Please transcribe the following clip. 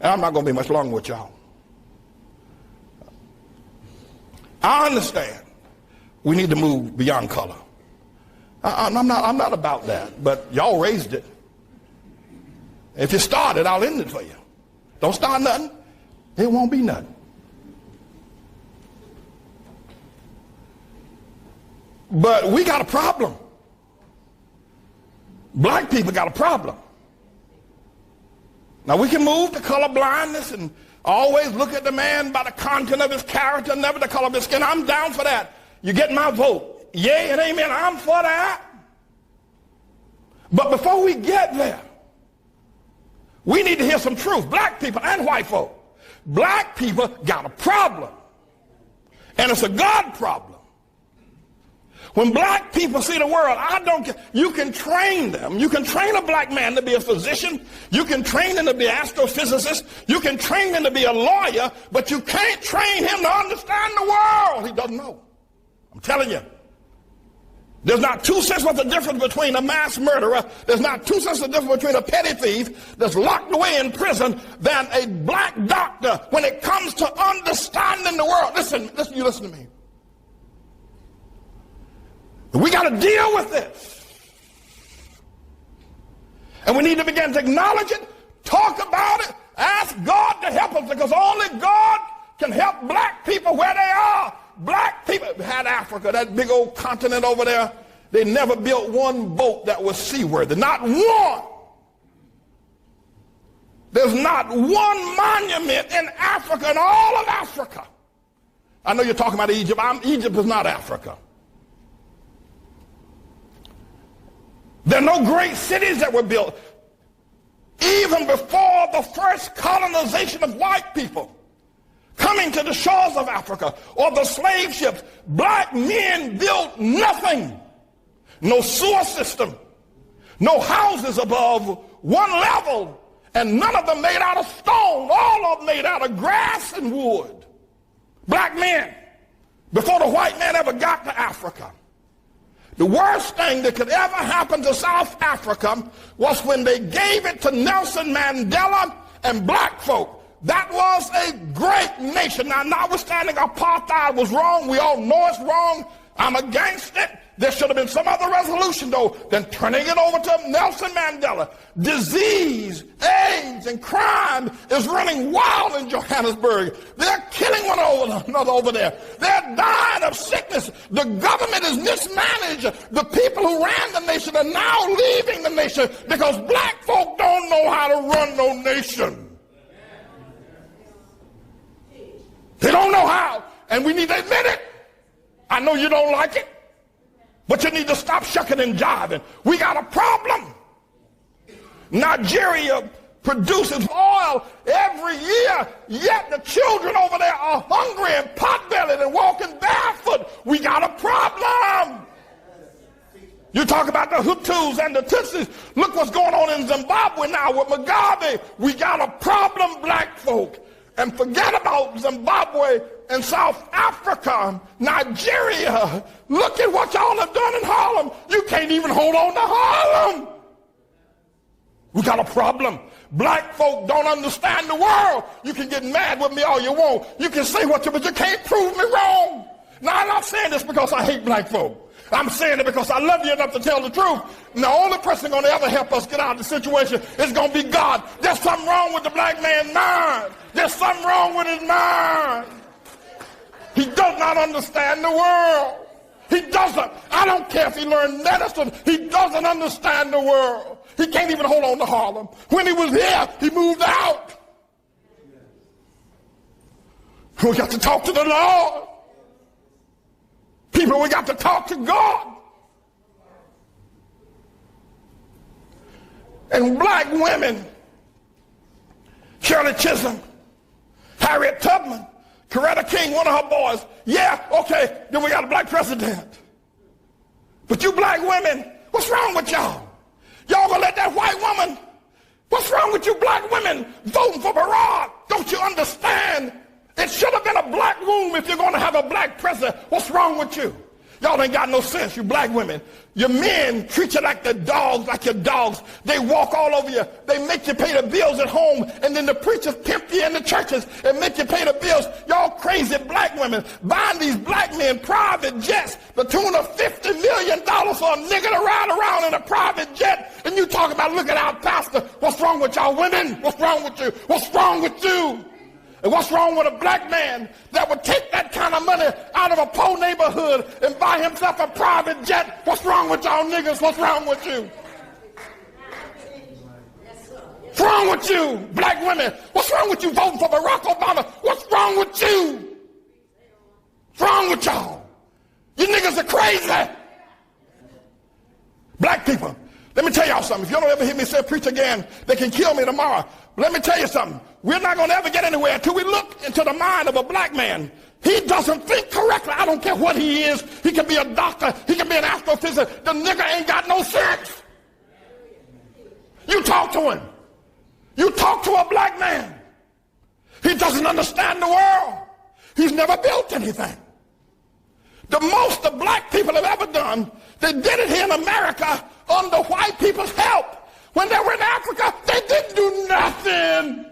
And I'm not going to be much longer with y'all. I understand we need to move beyond color. I'm not about that, but y'all raised it. If you start it, I'll end it for you. Don't start nothing, it won't be nothing. But we got a problem. Black people got a problem. Now we can move to color blindness and always look at the man by the content of his character, never the color of his skin. I'm down for that. You get my vote. Yay and amen. I'm for that. But before we get there, we need to hear some truth. Black people and white folk. Black people got a problem. And it's a God problem. When black people see the world, I don't care. You can train them. You can train a black man to be a physician. You can train him to be an astrophysicist. You can train him to be a lawyer, but you can't train him to understand the world. He doesn't know. I'm telling you. There's not 2 cents worth of difference between a mass murderer. There's not 2 cents of difference between a petty thief that's locked away in prison than a black doctor when it comes to understanding the world. Listen, you listen to me. We got to deal with this. And we need to begin to acknowledge it, talk about it, ask God to help us, because only God can help black people where they are. Black people had Africa, that big old continent over there. They never built one boat that was seaworthy. Not one. There's not one monument in Africa, in all of Africa. I know you're talking about Egypt. Egypt is not Africa. There are no great cities that were built. Even before the first colonization of white people coming to the shores of Africa or the slave ships, black men built nothing. No sewer system, no houses above one level, and none of them made out of stone. All of them made out of grass and wood. Black men, before the white man ever got to Africa. The worst thing that could ever happen to South Africa was when they gave it to Nelson Mandela and black folk. That was a great nation. Now, notwithstanding apartheid was wrong, we all know it's wrong. I'm against it. There should have been some other resolution, though, than turning it over to Nelson Mandela. Disease, AIDS, and crime is running wild in Johannesburg. They're killing one another over there. They're dying of sickness. The government is mismanaged. The people who ran the nation are now leaving the nation because black folk don't know how to run no nation. They don't know how, and we need to admit it. I know you don't like it, but you need to stop shucking and jiving. We got a problem. Nigeria produces oil every year, yet the children over there are hungry and pot-bellied and walking barefoot. We got a problem. You talk about the Hutus and the Tutsis. Look what's going on in Zimbabwe now with Mugabe. We got a problem, black folk. And forget about Zimbabwe and South Africa, Nigeria. Look at what y'all have done in Harlem. You can't even hold on to Harlem. We got a problem. Black folk don't understand the world. You can get mad with me all you want. You can say what you, but you can't prove me wrong. Now, I'm not saying this because I hate black folk. I'm saying it because I love you enough to tell the truth. And the only person going to ever help us get out of the situation is going to be God. There's something wrong with the black man's mind. There's something wrong with his mind. He does not understand the world. He doesn't. I don't care if he learned medicine. He doesn't understand the world. He can't even hold on to Harlem. When he was here, he moved out. We got to talk to the Lord. People, we got to talk to God. And black women, Shirley Chisholm, Harriet Tubman, Coretta King, one of her boys. Yeah, okay, then we got a black president. But you black women, what's wrong with y'all? Y'all gonna let that white woman, what's wrong with you black women voting for Barack? Don't you understand? It should have been a black room if you're going to have a black president. What's wrong with you? Y'all ain't got no sense, you black women. Your men treat you like the dogs, like your dogs. They walk all over you. They make you pay the bills at home, and then the preachers pimp you in the churches and make you pay the bills. Y'all crazy black women buying these black men private jets, the tune of $50 million for a nigga to ride around in a private jet. And you talking about, look at our pastor. What's wrong with y'all women? What's wrong with you? What's wrong with you? And what's wrong with a black man that would take that kind of money out of a poor neighborhood and buy himself a private jet? What's wrong with y'all niggas? What's wrong with you? What's wrong with you, black women? What's wrong with you voting for Barack Obama? What's wrong with you? What's wrong with y'all? You niggas are crazy. Black people, let me tell y'all something. If you don't ever hear me say preach again, they can kill me tomorrow. Let me tell you something. We're not going to ever get anywhere until we look into the mind of a black man. He doesn't think correctly. I don't care what he is. He can be a doctor. He can be an astrophysicist. The nigga ain't got no sense. You talk to him. You talk to a black man. He doesn't understand the world. He's never built anything. The most the black people have ever done, they did it here in America under white people's help. When they were in Africa, they didn't do nothing.